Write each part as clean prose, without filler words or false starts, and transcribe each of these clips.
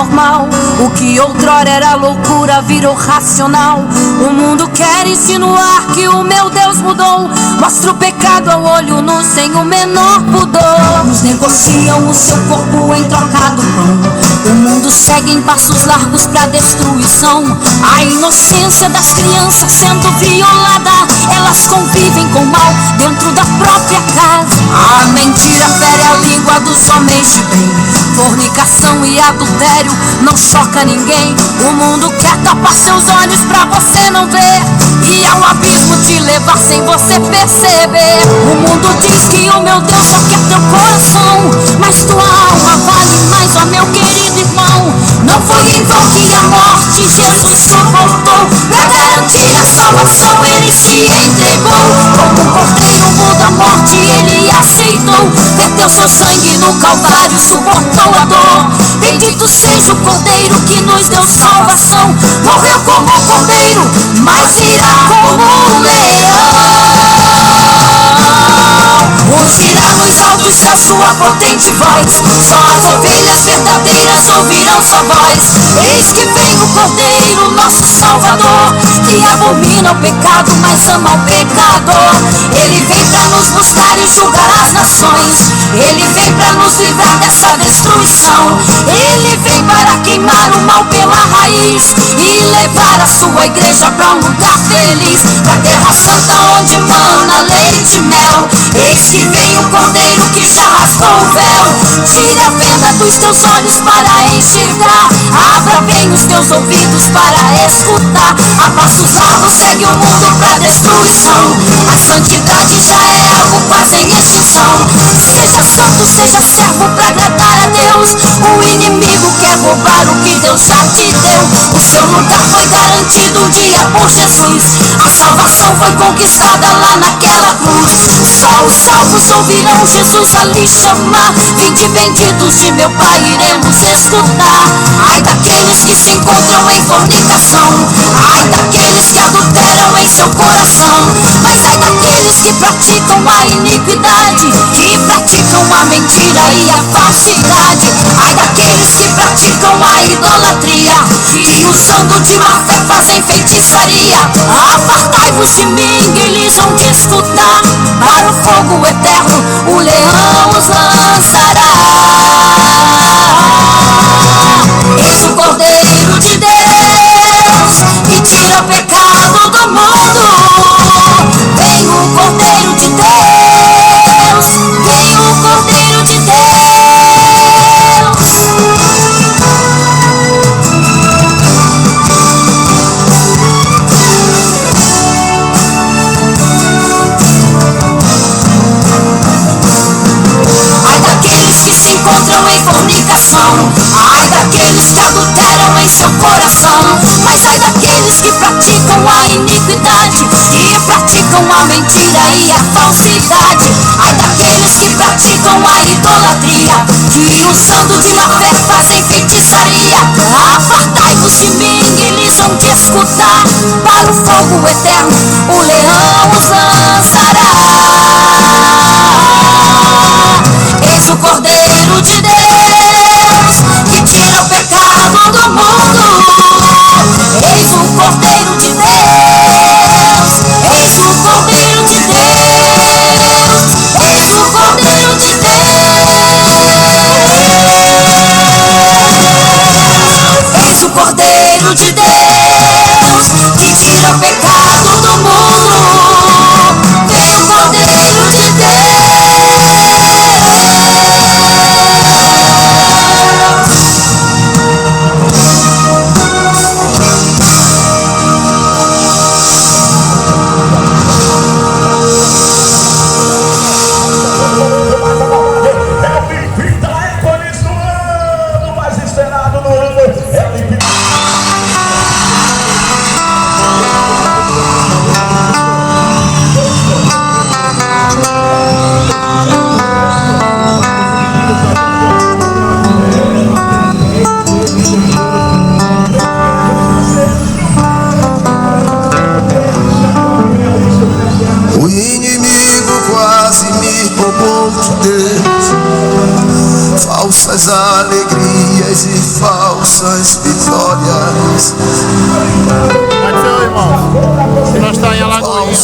normal. O que outrora era loucura virou racional. O mundo quer insinuar que o meu Deus mudou. Mostra o pecado ao olho nu sem o menor pudor. Nos negociam o seu corpo em troca do pão. O mundo segue em passos largos pra destruição. A inocência das crianças sendo violada. Elas convivem com o mal dentro da própria casa. A mentira fere a língua dos homens de bem. Fornicação e adultério não choca ninguém. O mundo quer tapar seus olhos pra você não ver, e ao abismo te levar sem você perceber. O mundo diz que o meu Deus só quer teu coração, mas tua alma vale mais, ó meu querido irmão. Não foi em vão que a morte Jesus suportou. Pra garantir a salvação ele se entregou. Como um cordeiro mudo a morte ele aceitou. Verteu seu sangue no Calvário, suportou a dor. Bendito seja o cordeiro que nos deu salvação. Morreu como um cordeiro, mas irá como um leão. Rugirá nos altos céus sua potente voz. Só as ovelhas verdadeiras ouvirão sua voz. Eis que vem o cordeiro, nosso Salvador, que abomina o pecado, mas ama o pecador. Ele vem pra nos buscar e julgar as nações. Ele vem pra nos livrar dessa destruição. Ele vem para queimar o mal pela raiz e levar a sua igreja pra um lugar feliz, pra terra santa onde mana leite e mel. Eis que vem o cordeiro que já rasgou o véu. Tira a venda dos teus olhos para enxergar. Abra bem os teus ouvidos para escutar. A passos largos segue o mundo pra destruição. A santidade já é algo quase em extinção. Seja santo, seja servo pra agradar a Deus. O inimigo quer roubar o que Deus já te deu. O seu lugar foi garantido um dia por Jesus. A salvação foi conquistada lá naquela cruz. Só os salvos ouvirão Jesus ali chamar. Vinde benditos de meu Pai, iremos escutar. Ai daqueles que se encontram em fornicação. Ai daqueles que adulteram em seu coração. Mas ai daqueles que praticam a iniquidade, que praticam a mentira e a falsidade. Ai daqueles que praticam a idolatria, que usando de má fé fazem feitiçaria. Apartai-vos de mim, eles vão te escutar. Para o fogo eterno o leão os lançará. Eis o Cordeiro de Deus, que tira o pecado do mundo. Vem o Cordeiro de Deus, vem o Cordeiro de Deus. Ai daqueles que se encontram em fornicação. Ai daqueles que adulteram em seu coração. Mas ai daqueles que praticam a iniquidade, que praticam a mentira e a falsidade. Ai daqueles que praticam a idolatria, que usando de má fé fazem feitiçaria. Apartai-vos de mim, eles vão te escutar. Para o fogo eterno o leão os lançará. Eis o Cordeiro de Deus, que tira o pecado do mundo. Eis o Cordeiro de Deus, eis o Cordeiro de Deus, eis o Cordeiro de Deus. Eis o Cordeiro de Deus, que tira o pecado do mundo. Vem o Cordeiro de Deus.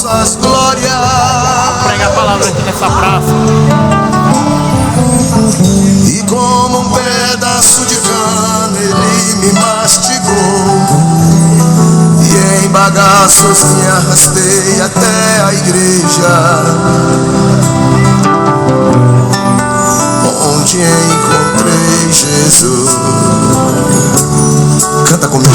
vossas glórias. Prega a palavra aqui nessa praça. E como um pedaço de cana ele me mastigou, e em bagaços me arrastei até a igreja, onde encontrei Jesus. Canta comigo.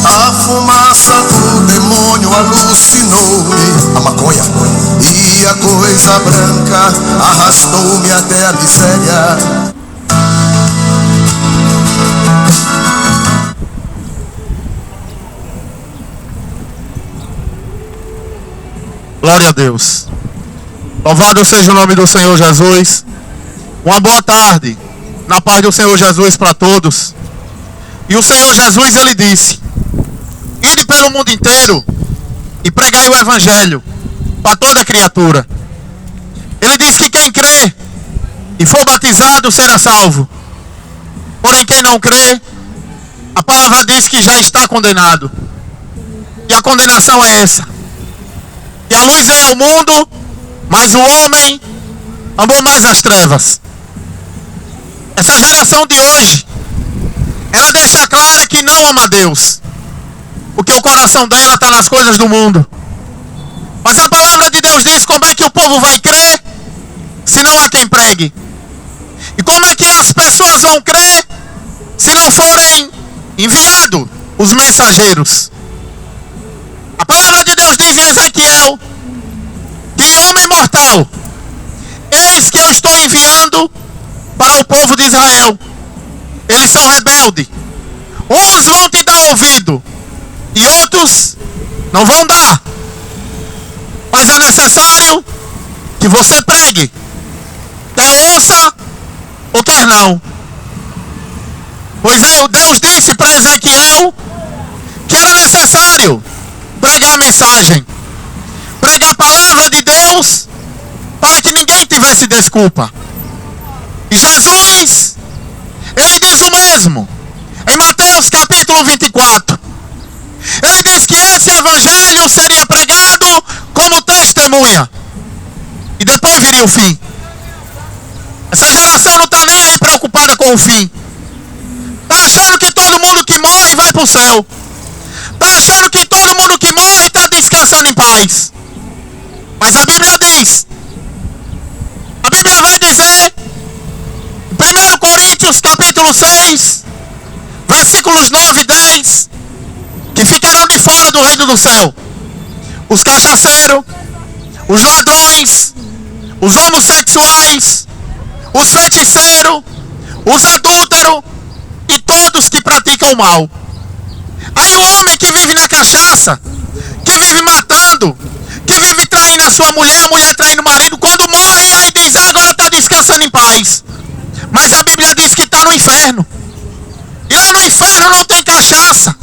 A fumaça do demônio alucinou-me, a maconha, e a coisa branca arrastou-me até a miséria. Glória a Deus. Louvado seja o nome do Senhor Jesus. Uma boa tarde, na paz do Senhor Jesus para todos. E o Senhor Jesus, ele disse: ide pelo mundo inteiro e pregai o evangelho para toda criatura. Ele diz que quem crê e for batizado será salvo. Porém quem não crê, a palavra diz que já está condenado. E a condenação é essa: e a luz veio ao mundo, mas o homem amou mais as trevas. Essa geração de hoje, ela deixa clara que não ama Deus, porque o coração dela está nas coisas do mundo. Mas a palavra de Deus diz: como é que o povo vai crer se não há quem pregue? E como é que as pessoas vão crer se não forem enviados os mensageiros? A palavra de Deus diz em Ezequiel que: homem mortal, eis que eu estou enviando para o povo de Israel. Eles são rebeldes. Uns vão te dar ouvido e outros não vão dar. Mas é necessário que você pregue, quer ouça ou quer não. Pois Deus disse para Ezequiel que era necessário pregar a mensagem, pregar a palavra de Deus, para que ninguém tivesse desculpa. E Jesus, ele diz o mesmo em Mateus capítulo 24. Ele diz que esse evangelho seria pregado como testemunha, e depois viria o fim. Essa geração não está nem aí preocupada com o fim. Está achando que todo mundo que morre vai para o céu. Está achando que todo mundo que morre está descansando em paz. Mas a Bíblia diz, a Bíblia vai dizer, em 1 Coríntios capítulo 6, versículos 9 e 10, que ficarão de fora do reino do céu os cachaceiros, os ladrões, os homossexuais, os feiticeiros, os adúlteros e todos que praticam o mal. Aí o homem que vive na cachaça, que vive matando, que vive traindo a sua mulher, a mulher traindo o marido, quando morre aí diz: agora está descansando em paz. Mas a Bíblia diz que está no inferno. E lá no inferno não tem cachaça,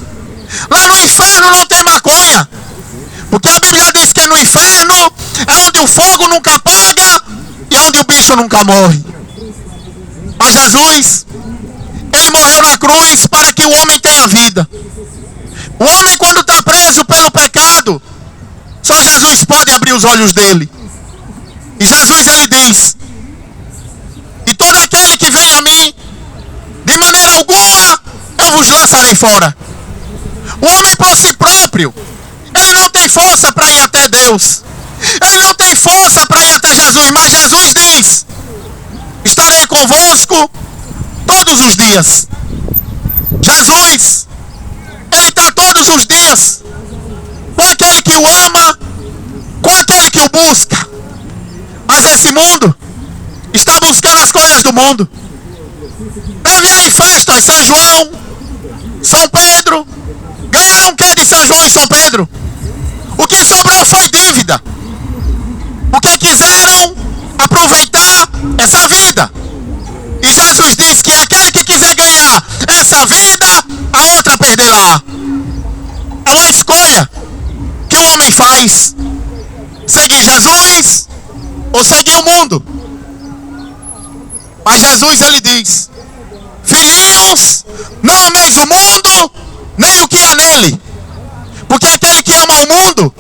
lá no inferno não tem maconha, porque a Bíblia diz que no inferno é onde o fogo nunca apaga e onde o bicho nunca morre. Mas Jesus, ele morreu na cruz para que o homem tenha vida. O homem, quando está preso pelo pecado, só Jesus pode abrir os olhos dele. E Jesus, ele diz: e todo aquele que vem a mim, de maneira alguma eu vos lançarei fora. O homem por si próprio, ele não tem força para ir até Deus, ele não tem força para ir até Jesus. Mas Jesus diz: estarei convosco todos os dias. Jesus, ele está todos os dias com aquele que o ama, com aquele que o busca. Mas esse mundo está buscando as coisas do mundo. Teve aí festas, São João, São Pedro. Ganharam o que de São João e São Pedro? O que sobrou foi dívida, porque quiseram aproveitar essa vida. E Jesus diz que aquele que quiser ganhar esta vida, a outra perderá. É uma escolha que o homem faz: seguir Jesus ou seguir o mundo. Mas Jesus, ele diz: filhinhos, não ameis o mundo, nem o que há nele. Porque aquele que ama o mundo,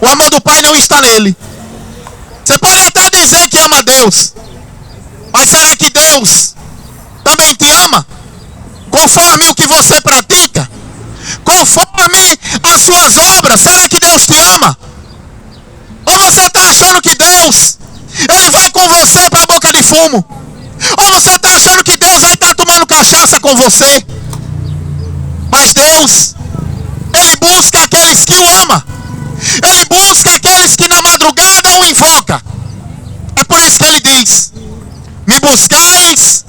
o amor do Pai não está nele. Você pode até dizer que ama Deus, mas será que Deus também te ama? Conforme o que você pratica, conforme as suas obras, será que Deus te ama? Ou você está achando que Deus, ele vai com você para a boca de fumo? Ou você está achando que Deus vai estar tomando cachaça com você? Mas Deus, ele busca aqueles que o amam. Ele busca aqueles que na madrugada o invocam. É por isso que ele diz: me buscais,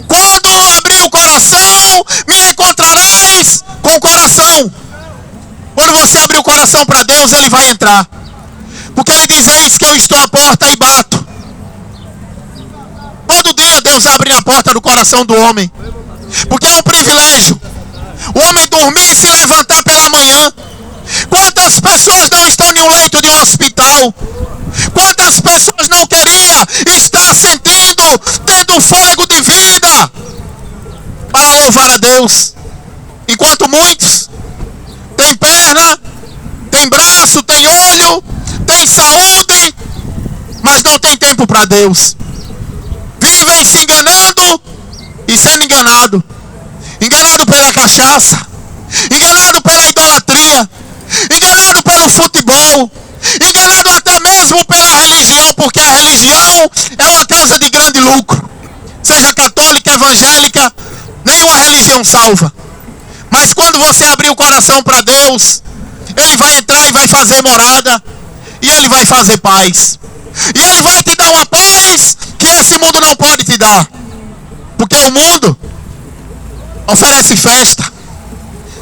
quando abrir o coração, me encontrareis com o coração. Quando você abrir o coração para Deus, ele vai entrar. Porque ele diz: eis que eu estou à porta e bato. Todo dia Deus abre a porta do coração do homem. Porque é um privilégio o homem dormir e se levantar pela manhã. Quantas pessoas não estão em um leito de um hospital? Quantas pessoas não queriam estar sentindo, tendo fôlego de vida para louvar a Deus? Enquanto muitos têm perna, têm braço, têm olho, têm saúde, mas não tem tempo para Deus. Vivem se enganando e sendo enganado. Enganado pela cachaça, enganado pela idolatria, enganado pelo futebol, enganado até mesmo pela religião, porque a religião é uma casa de grande lucro. Seja católica, evangélica, nenhuma religião salva. Mas quando você abrir o coração para Deus, ele vai entrar e vai fazer morada, e ele vai fazer paz, e ele vai te dar uma paz que esse mundo não pode te dar. Porque o mundo oferece festa.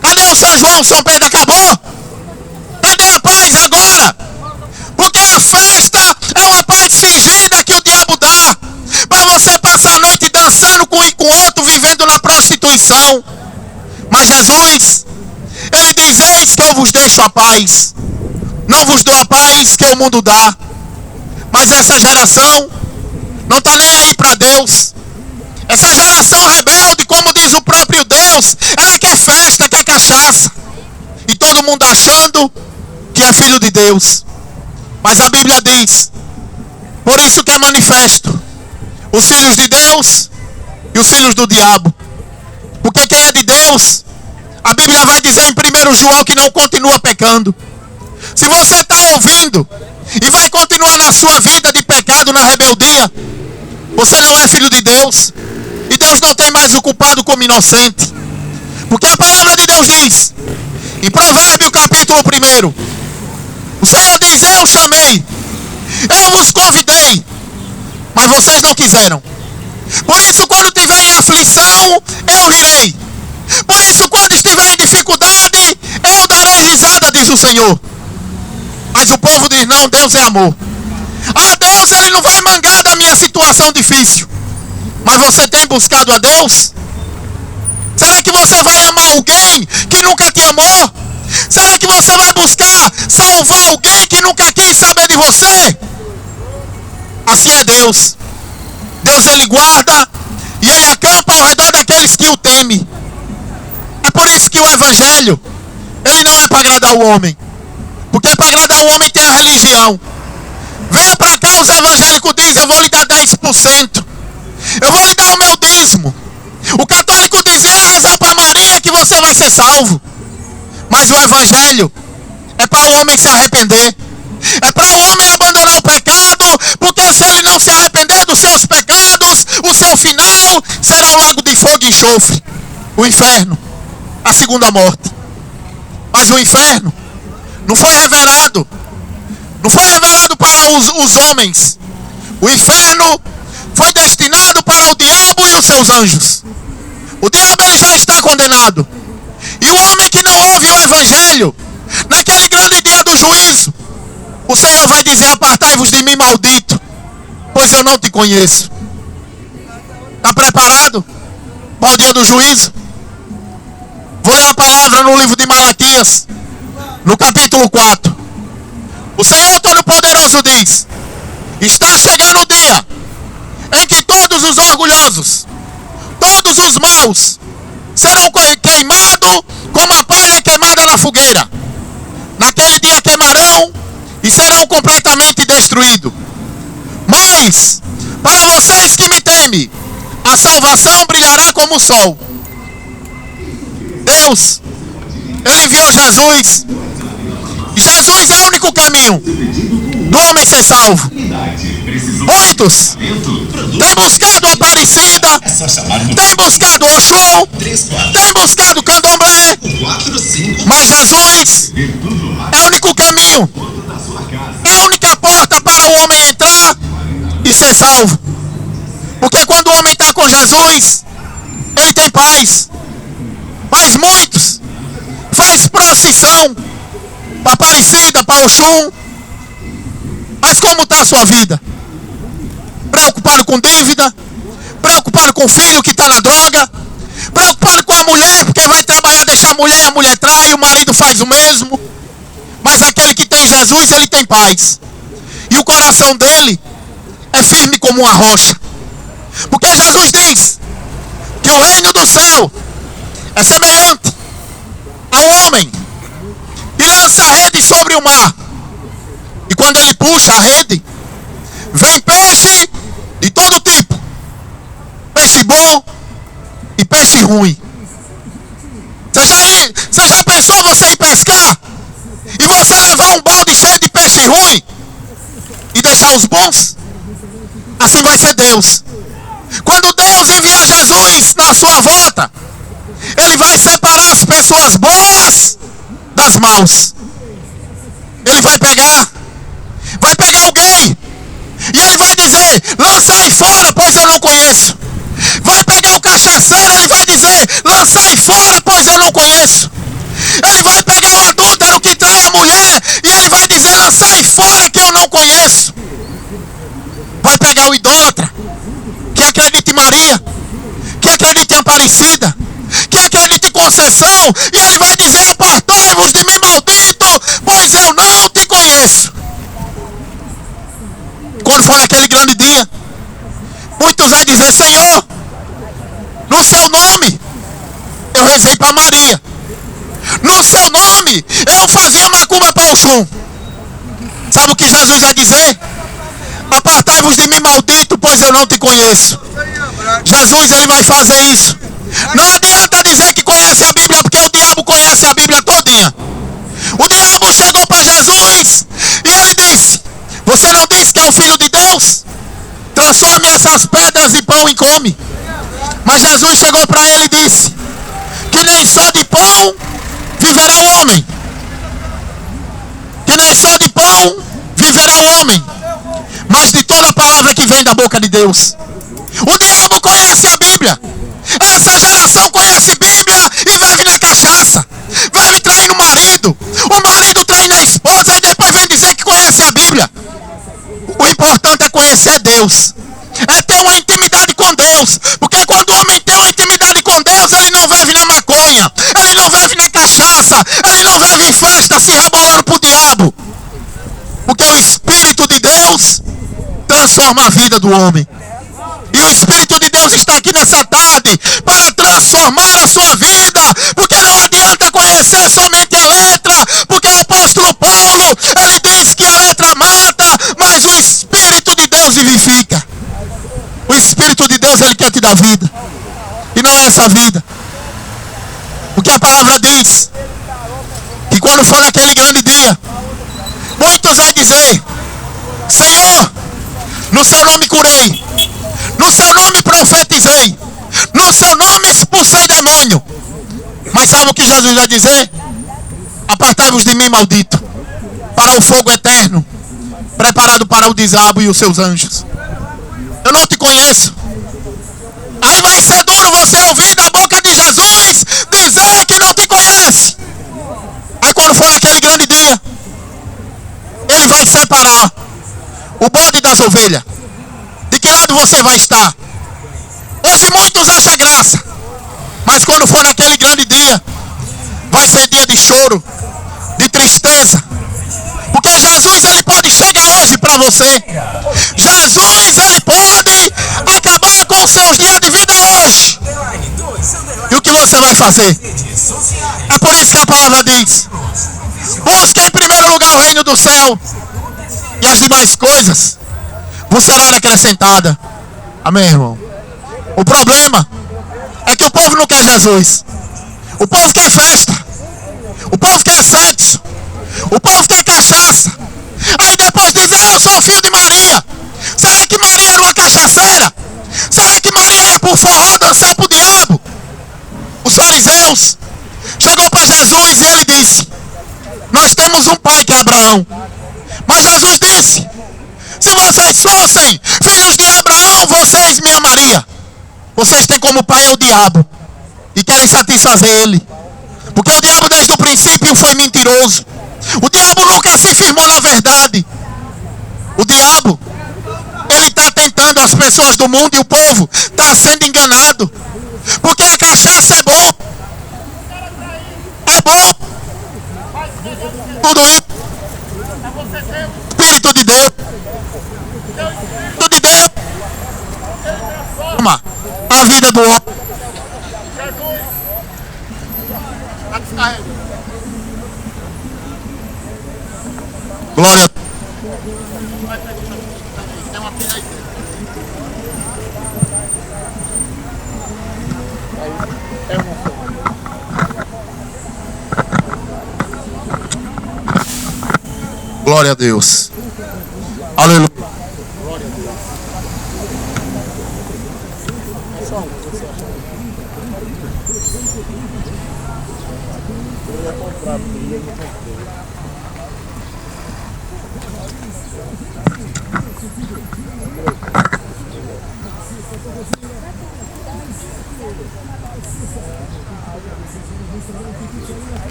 Cadê o São João? São Pedro acabou? Cadê a paz agora? Porque a festa é uma paz fingida que o diabo dá, para você passar a noite dançando com um e com outro, vivendo na prostituição. Mas Jesus, ele diz: eis que eu vos deixo a paz, não vos dou a paz que o mundo dá. Mas essa geração não está nem aí para Deus. Essa geração rebelde, como diz o próprio Deus, ela quer festa, quer cachaça. E todo mundo achando que é filho de Deus. Mas a Bíblia diz: por isso que é manifesto os filhos de Deus e os filhos do diabo. Porque quem é de Deus, a Bíblia vai dizer em 1 João que não continua pecando. Se você está ouvindo e vai continuar na sua vida de pecado, na rebeldia, você não é filho de Deus. E Deus não tem mais o culpado como inocente. Porque a palavra de Deus diz, em Provérbio capítulo 1, o Senhor diz: eu chamei, eu vos convidei, mas vocês não quiseram. Por isso, quando tiver em aflição, eu rirei. Por isso, quando estiver em dificuldade, eu darei risada, diz o Senhor. Mas o povo diz: não, Deus é amor. Ah, Deus, ele não vai mangar da minha situação difícil. Mas você tem buscado a Deus? Será que você vai amar alguém que nunca te amou? Será que você vai buscar salvar alguém que nunca quis saber de você? Assim é Deus. Deus, ele guarda e ele acampa ao redor daqueles que o temem. É por isso que o evangelho, ele não é para agradar o homem. Porque para agradar o homem tem a religião. Venha para cá, os evangélicos dizem: eu vou lhe dar 10%. Eu vou lhe dar o meu dízimo. O católico diz: rezar para Maria que você vai ser salvo. Mas o evangelho é para o homem se arrepender. É para o homem abandonar o pecado. Porque se ele não se arrepender dos seus pecados, o seu final será o lago de fogo e enxofre, o inferno, a segunda morte. Mas o inferno não foi revelado. Não foi revelado para os homens. O inferno foi destinado para o diabo e os seus anjos. O diabo, ele já está condenado. E o homem que não ouve o evangelho, naquele grande dia do juízo, o Senhor vai dizer: apartai-vos de mim, maldito, pois eu não te conheço. Está preparado para o dia do juízo? Vou ler uma palavra no livro de Malaquias, no capítulo 4. O Senhor Todo-Poderoso diz: está chegando o dia em que todos os orgulhosos, todos os maus, serão queimados como a palha queimada na fogueira. Naquele dia queimarão e serão completamente destruídos. Mas, para vocês que me temem, a salvação brilhará como o sol. Deus, Ele enviou Jesus. Jesus é o único caminho do homem ser salvo. Muitos têm buscado Aparecida, têm buscado Oxum, têm buscado Candomblé, mas Jesus é o único caminho, é a única porta para o homem entrar e ser salvo. Porque quando o homem está com Jesus, ele tem paz. Mas muitos faz procissão para Aparecida, para Oxum. Mas como está a sua vida? Preocupado com dívida, preocupado com o filho que está na droga, preocupado com a mulher, porque vai trabalhar, deixar a mulher trai, o marido faz o mesmo. Mas aquele que tem Jesus, ele tem paz. E o coração dele é firme como uma rocha. Porque Jesus diz que o reino do céu é semelhante ao homem que lança a rede sobre o mar. E quando ele puxa a rede, vem peixe de todo tipo. Peixe bom e peixe ruim. Você já pensou você ir pescar e você levar um balde cheio de peixe ruim e deixar os bons? Assim vai ser Deus. Quando Deus enviar Jesus na sua volta, Ele vai separar as pessoas boas das maus. Ele vai pegar o gay e ele vai dizer: lançai fora, pois eu não conheço. Vai pegar o cachaceiro, ele vai dizer: lançai fora, pois eu não conheço. Ele vai pegar o adúltero que trai a mulher e ele vai dizer: lançai fora, que eu não conheço. Vai pegar o idólatra que acredita em Maria, que acredita em Aparecida, que acredita em Conceição, e ele vai dizer: apartai-vos de mim, maldito, pois eu não te conheço. Quando for naquele grande dia, muitos vão dizer: Senhor, no seu nome eu rezei para Maria, no seu nome eu fazia macumba para Oxum. Sabe o que Jesus vai dizer? Apartai-vos de mim, maldito, pois eu não te conheço. Jesus, ele vai fazer isso. Não adianta dizer que conhece a Bíblia, porque o diabo conhece a Bíblia todinha. O diabo chegou para Jesus e ele disse: você não disse que é o Filho de Deus? Transforme essas pedras em pão e come. Mas Jesus chegou para ele e disse que nem só de pão viverá o homem. Que nem só de pão viverá o homem, mas de toda palavra que vem da boca de Deus. O diabo conhece a Bíblia. Essa geração conhece Bíblia e vive na cachaça. Vive traindo o marido traindo a esposa e depois vem dizer que conhece a Bíblia. O importante é conhecer Deus, é ter uma intimidade com Deus. Porque quando o homem tem uma intimidade com Deus, ele não vive na maconha, ele não vive na cachaça, ele não vive em festa se rebolando pro diabo. Porque o Espírito de Deus transforma a vida do homem. E o Espírito de Deus está aqui nessa tarde para transformar a sua vida. Porque não adianta conhecer somente a letra. Porque o apóstolo Paulo, ele diz que a letra mata, mas o Espírito de Deus vivifica. O Espírito de Deus, ele quer te dar vida. E não é essa vida. Porque a palavra diz que quando for naquele grande dia, muitos vão dizer: Senhor, no seu nome curei, no seu nome profetizei, no seu nome expulsei demônio. Mas sabe o que Jesus vai dizer? Apartai-vos de mim, maldito, para o fogo eterno, preparado para o diabo e os seus anjos. Eu não te conheço. Aí vai ser duro você ouvir da boca de Jesus dizer que não te conhece. Aí quando for naquele grande dia, ele vai separar o bode das ovelhas. De que lado você vai estar? Hoje muitos acham graça, mas quando for naquele grande dia, vai ser dia de choro, de tristeza. Porque Jesus, ele pode chegar hoje para você. Jesus, ele pode acabar com os seus dias de vida hoje. E o que você vai fazer? É por isso que a palavra diz: busque em primeiro lugar o reino do céu, e as demais coisas vos serão acrescentadas. Amém, irmão? O problema é que o povo não quer Jesus. O povo quer festa. O povo quer sexo. O povo quer cachaça. Aí depois diz: eu sou filho de Maria. Será que Maria era uma cachaceira? Será que Maria ia pro forró dançar pro diabo? Os fariseus chegou para Jesus e ele disse: nós temos um pai que é Abraão. Mas Jesus disse: se vocês fossem filhos de Abraão, vocês me amariam. Vocês têm como pai o diabo e querem satisfazer ele. Porque o diabo desde o princípio foi mentiroso. O diabo nunca se firmou na verdade. O diabo, ele está tentando as pessoas do mundo, e o povo está sendo enganado. Porque a cachaça é bom. É bom. Tudo isso. Espírito de Deus. Espírito de Deus. Toma a vida do homem. Glória a Deus. Glória a Deus. Aleluia.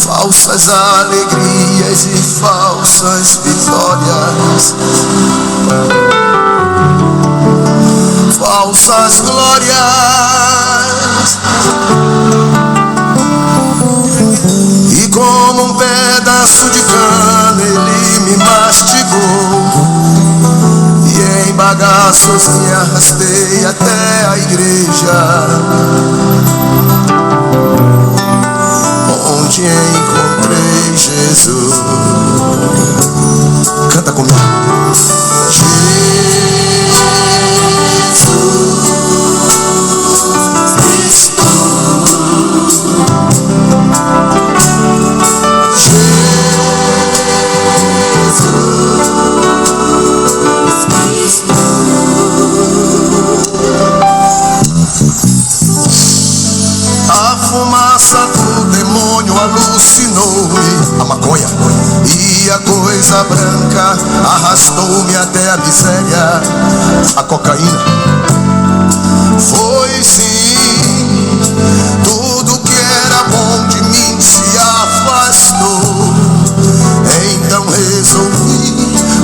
Falsas alegrias e falsas vitórias, falsas glórias, e como um pedaço de cana ele me mastigou, e em bagaços me arrastei até a igreja, onde encontrei Jesus. Canta comigo. A fumaça do demônio alucinou-me, a maconha, e a coisa branca arrastou-me até a miséria. A cocaína foi sim tudo que era bom de mim se afastou. Então resolvi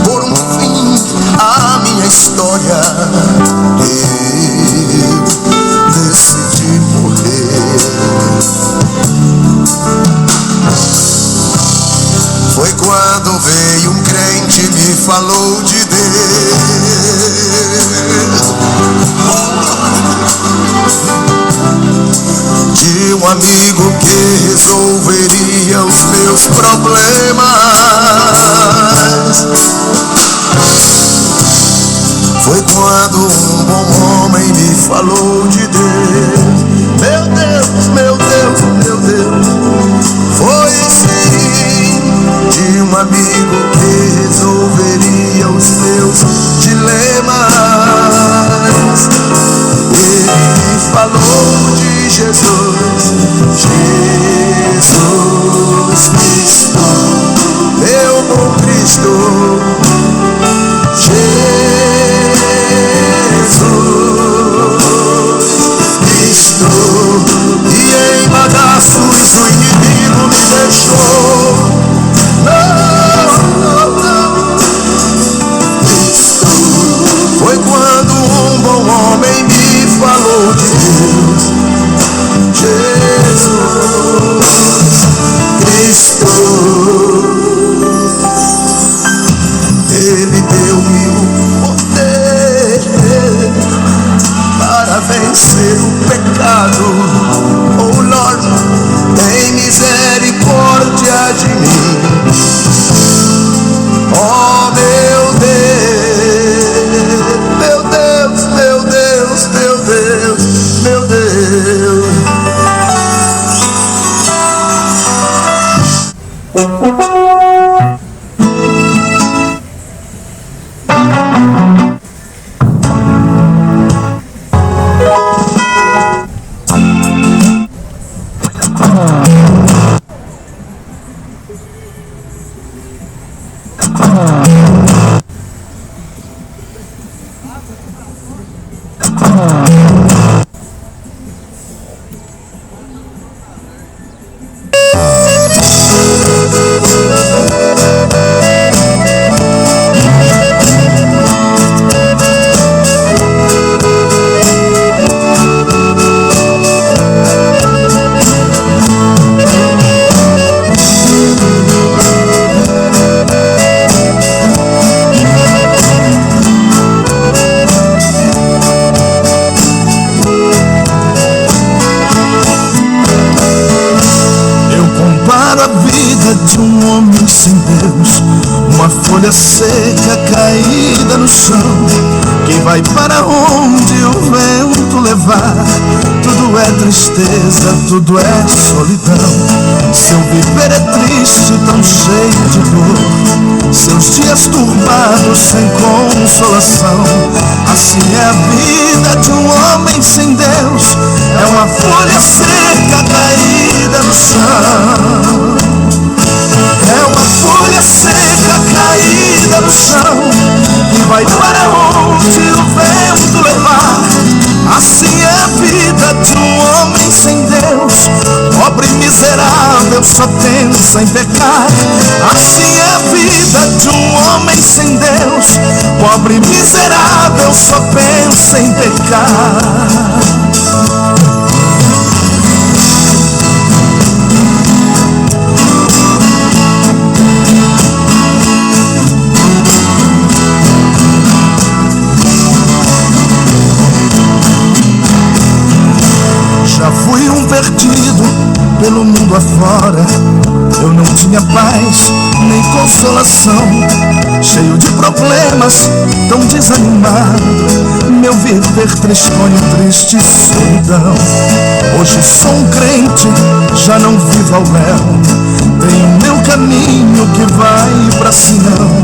pôr um fim à minha história. Eu decidi morrer. Foi quando veio um crente e me falou de Deus, de um amigo que resolveria os meus problemas. Foi quando um bom homem me falou de Deus. Meu Deus, meu Deus, meu Deus. Foi falou de Jesus. Jesus Cristo, meu bom Cristo. Jesus Cristo. E em bagaços o inimigo me deixou. Não, não, não. Foi quando um bom homem me falou de Deus. Jesus Cristo. Ele deu-me o poder para vencer o pecado. Oh Lord, tem misericórdia de mim. Oh meu Deus, meu Deus, meu Deus, meu Deus, meu Deus. Folha seca caída no chão, que vai para onde o vento levar. Tudo é tristeza, tudo é solidão. Seu viver é triste, tão cheio de dor. Seus dias turbados, sem consolação. Assim é a vida de um homem sem Deus. É uma folha seca caída no chão. É uma folha seca caída no chão, que vai para onde o vento levar. Assim é a vida de um homem sem Deus. Pobre e miserável só pensa em pecar. Assim é a vida de um homem sem Deus. Pobre e miserável só pensa em pecar. Já fui um perdido pelo mundo afora. Eu não tinha paz nem consolação. Cheio de problemas, tão desanimado. Meu viver tristonho, triste solidão. Hoje sou um crente, já não vivo ao léu. Tenho meu caminho que vai pra Sião.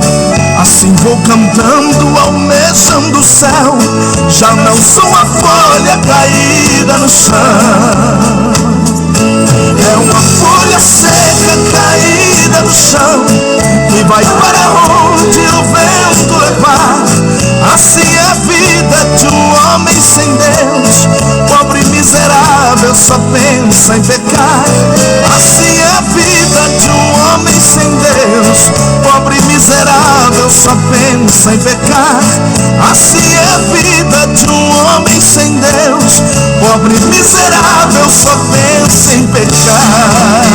Assim vou cantando, almejando o céu. Já não sou a folha caída no chão. É uma folha seca caída no chão, que vai para onde o vento levar. Assim é a vida de um homem sem Deus. Pobre e miserável só pensa em pecar. Assim é a vida de um homem sem Deus. Pobre e miserável só pensa em pecar. Assim é a vida de um homem sem Deus. Pobre e miserável só pensa em pecar.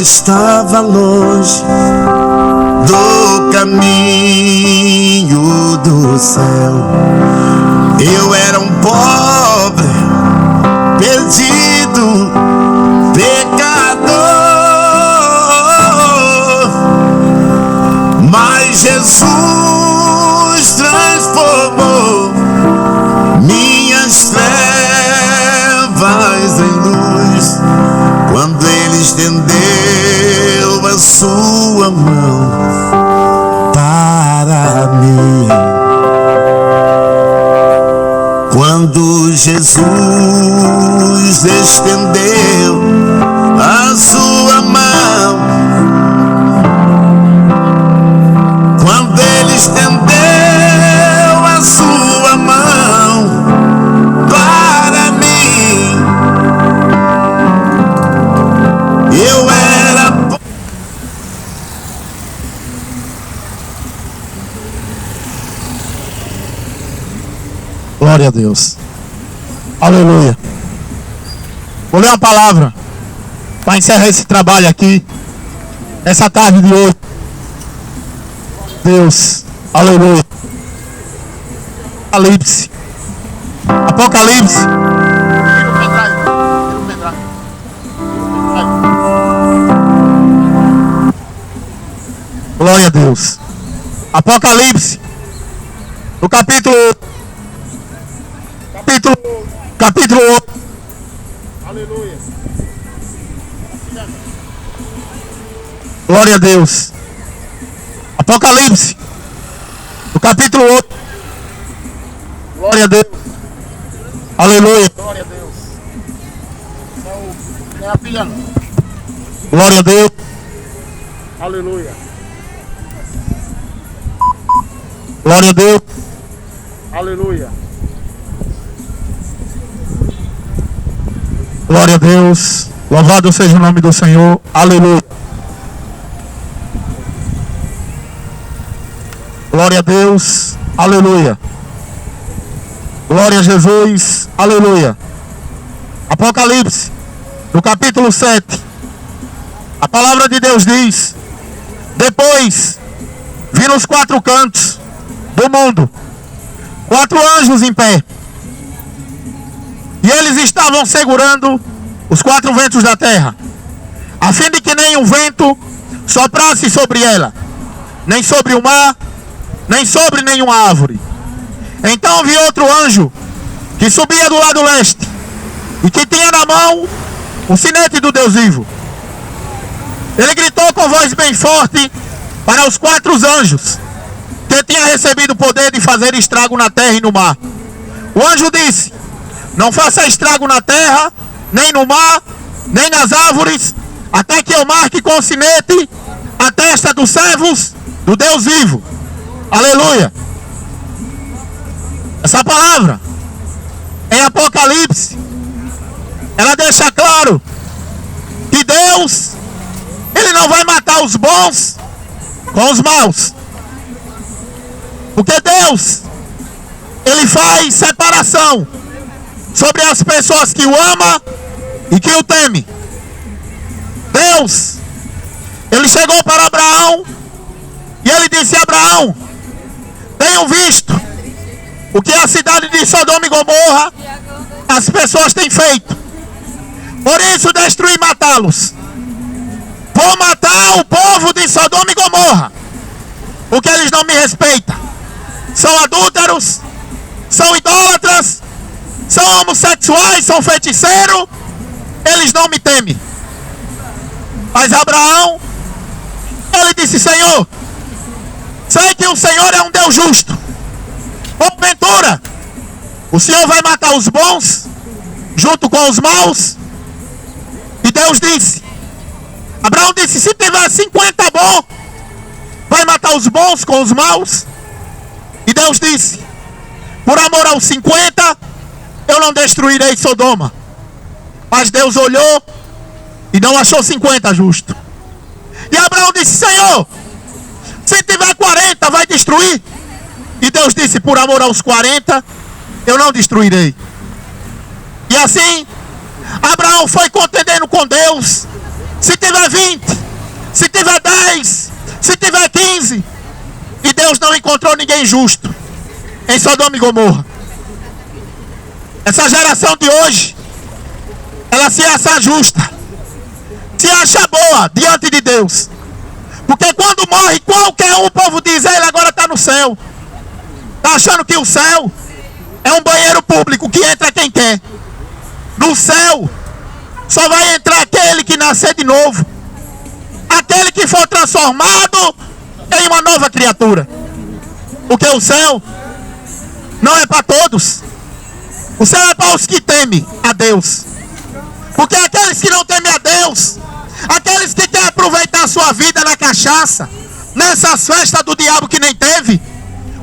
estava longe do caminho do céu. Eu era um pobre, perdido, pecador, mas Jesus transformou minhas trevas em luz, quando Ele estendeu a sua mão para mim. Quando Jesus estendeu a sua mão, quando Ele estendeu a sua mão para mim, eu era Glória a Deus. Aleluia. Vou ler uma palavra para encerrar esse trabalho aqui, essa tarde de hoje. Deus. Aleluia. Apocalipse. Apocalipse. Glória a Deus. Apocalipse. No capítulo 8. Aleluia. Glória a Deus. Apocalipse. No capítulo 8. Glória a Deus. Aleluia. Glória a Deus. Glória a Deus. Aleluia. Glória a Deus. Aleluia. Glória a Deus. Louvado seja o nome do Senhor. Aleluia. Glória a Deus. Aleluia. Glória a Jesus. Aleluia. Apocalipse, no capítulo 7. A palavra de Deus diz: depois vi nos 4 cantos do mundo 4 anjos em pé, e eles estavam segurando os 4 ventos da terra, a fim de que nenhum vento soprasse sobre ela, nem sobre o mar, nem sobre nenhuma árvore. Então vi outro anjo que subia do lado leste, e que tinha na mão o sinete do Deus vivo. Ele gritou com voz bem forte para os 4 anjos que tinha recebido o poder de fazer estrago na terra e no mar. O anjo disse: não faça estrago na terra, nem no mar, nem nas árvores, até que eu marque com o sinete a testa dos servos do Deus vivo. Aleluia. Essa palavra em Apocalipse, ela deixa claro que Deus, Ele não vai matar os bons com os maus, porque Deus, Ele faz separação sobre as pessoas que o amam e que o temem. Deus, Ele chegou para Abraão e Ele disse: Abraão, tenho visto o que a cidade de Sodoma e Gomorra as pessoas têm feito, por isso destruí e matá-los. Vou matar o povo de Sodoma e Gomorra, porque eles não me respeitam. São adúlteros, são idólatras, são homossexuais, são feiticeiros. Eles não me temem. Mas Abraão, ele disse: Senhor, sei que o Senhor é um Deus justo. Porventura, o Senhor vai matar os bons junto com os maus? E Deus disse, Abraão disse: se tiver 50 bons, vai matar os bons com os maus? E Deus disse: por amor aos 50, eu não destruirei Sodoma. Mas Deus olhou e não achou 50 justo. E Abraão disse: Senhor, se tiver 40, vai destruir? E Deus disse: por amor aos 40, eu não destruirei. E assim, Abraão foi contendendo com Deus se tiver 20, se tiver 10, se tiver 15, e Deus não encontrou ninguém justo em Sodoma e Gomorra. Essa geração de hoje, ela se acha justa, se acha boa diante de Deus, porque quando morre qualquer um, o povo diz: ele agora está no céu. Está achando que o céu é um banheiro público que entra quem quer. No céu só vai entrar aquele que nascer de novo, aquele que for transformado em uma nova criatura. Porque o céu não é para todos. O céu é para os que temem a Deus. Porque aqueles que não temem a Deus, aqueles que querem aproveitar a sua vida na cachaça, nessas festas do diabo que nem teve,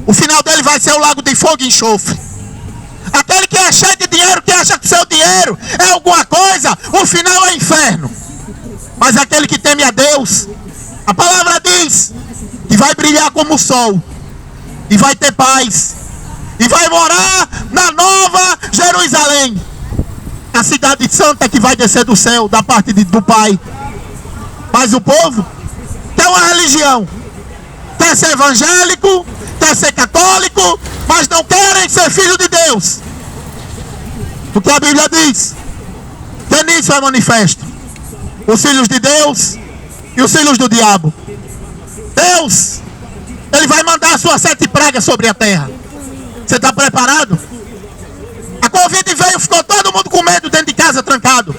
o final dele vai ser o lago de fogo e enxofre. Aquele que é cheio de dinheiro, que acha que seu dinheiro é alguma coisa, o final é inferno. Mas aquele que teme a Deus, a palavra diz que vai brilhar como o sol, e vai ter paz, e vai morar na Nova Jerusalém, a cidade santa que vai descer do céu, da parte do Pai. Mas o povo quer uma religião, quer ser evangélico, quer ser católico, mas não querem ser filho de Deus. Porque a Bíblia diz que nisso é manifesto os filhos de Deus e os filhos do diabo. Deus, ele vai mandar suas 7 pragas sobre a terra. Você está preparado? A Covid veio, ficou todo mundo com medo dentro de casa, trancado.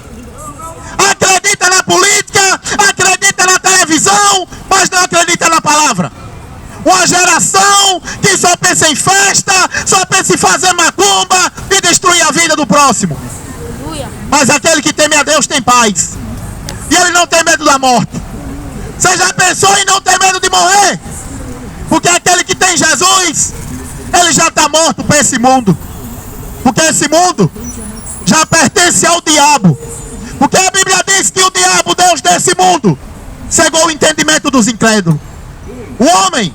Acredita na política, acredita na televisão, mas não acredita na palavra. Uma geração que só pensa em festa, só pensa em fazer macumba e destruir a vida do próximo. Mas aquele que teme a Deus tem paz. E ele não tem medo da morte. Você já pensou em não ter medo de morrer? Porque aquele que tem Jesus, ele já está morto para esse mundo. Porque esse mundo já pertence ao diabo. Porque a Bíblia diz que o diabo, Deus desse mundo, cegou o entendimento dos incrédulos. O homem,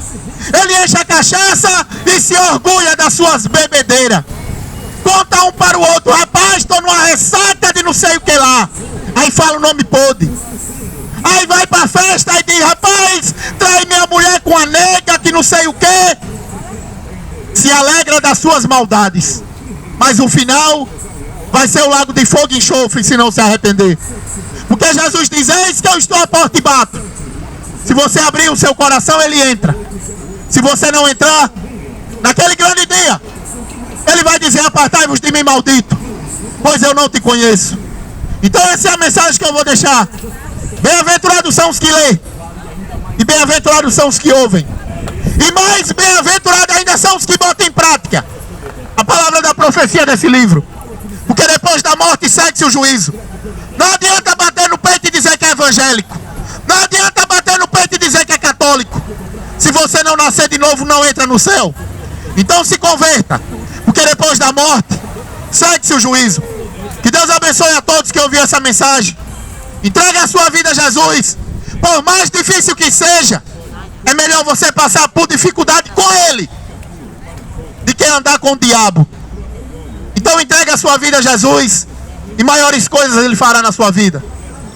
ele enche a cachaça e se orgulha das suas bebedeiras. Conta um para o outro: rapaz, estou numa ressaca de não sei o que lá. Aí fala o nome podre. Aí vai para a festa e diz: rapaz, trai minha mulher com a nega que não sei o que. Se alegra das suas maldades. Mas o final vai ser o lago de fogo e enxofre se não se arrepender. Porque Jesus diz: eis que eu estou à porta e bato. Se você abrir o seu coração, ele entra. Se você não entrar, naquele grande dia, ele vai dizer: apartai-vos de mim, maldito, pois eu não te conheço. Então essa é a mensagem que eu vou deixar. Bem-aventurados são os que lêem, e bem-aventurados são os que ouvem, e mais bem-aventurados ainda são os que botam em prática a palavra da profecia desse livro. Porque depois da morte segue-se o juízo. Não adianta bater no peito e dizer que é evangélico. Não adianta bater no peito e dizer que é católico. Se você não nascer de novo, não entra no céu. Então se converta, porque depois da morte segue-se o juízo. Que Deus abençoe a todos que ouviram essa mensagem. Entregue a sua vida a Jesus. Por mais difícil que seja, é melhor você passar por dificuldade com Ele do que andar com o diabo. Então entregue a sua vida a Jesus, e maiores coisas Ele fará na sua vida.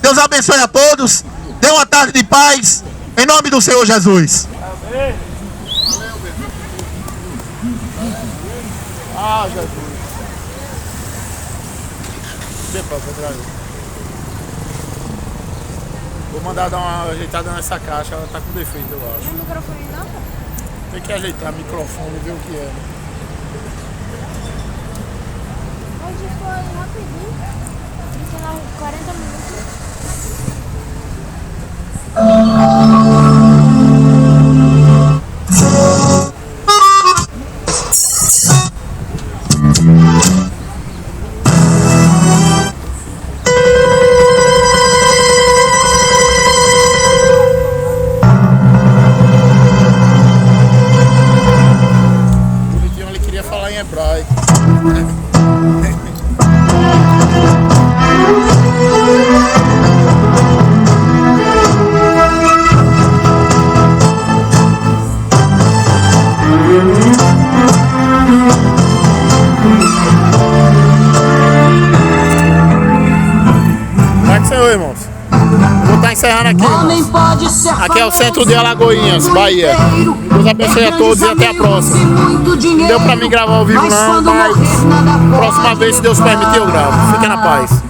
Deus abençoe a todos. Dê uma tarde de paz, em nome do Senhor Jesus. Amém. Ah, Jesus. Depois, vou mandar dar uma ajeitada nessa caixa, ela tá com defeito, eu acho. Tem microfone não? Tem que ajeitar o microfone e ver o que é. Hoje foi rapidinho. Isso lá 40 minutos. Bonitinho, ele queria falar em hebraico. Como é que saiu, irmãos? Vou tá encerrando aqui, irmãos. Aqui é o centro de Alagoinhas, Bahia. Deus abençoe a todos e até a próxima. Não deu pra mim gravar ao vivo não, mas próxima vez, se Deus permitir, eu gravo. Fiquem na paz.